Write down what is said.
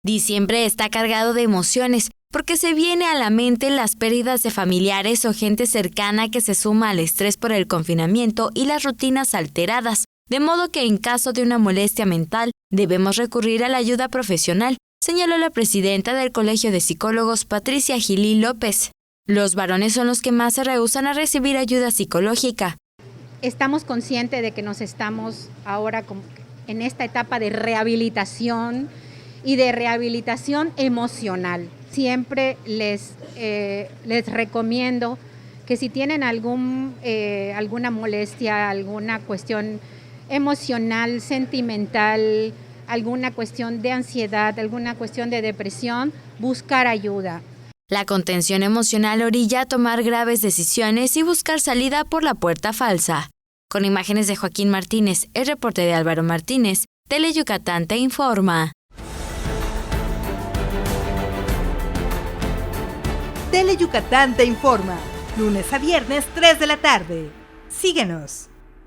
Diciembre está cargado de emociones porque se viene a la mente las pérdidas de familiares o gente cercana que se suma al estrés por el confinamiento y las rutinas alteradas, de modo que en caso de una molestia mental debemos recurrir a la ayuda profesional, señaló la presidenta del Colegio de Psicólogos, Patricia Gilí López. Los varones son los que más se rehúsan a recibir ayuda psicológica. Estamos conscientes de que nos estamos ahora en esta etapa de rehabilitación y de rehabilitación emocional. Siempre les recomiendo que si tienen alguna molestia, alguna cuestión emocional, sentimental, alguna cuestión de ansiedad, alguna cuestión de depresión, buscar ayuda. La contención emocional orilla a tomar graves decisiones y buscar salida por la puerta falsa. Con imágenes de Joaquín Martínez, el reporte de Álvaro Martínez, Tele Yucatán te informa. Tele Yucatán te informa, lunes a viernes 3 de la tarde. Síguenos.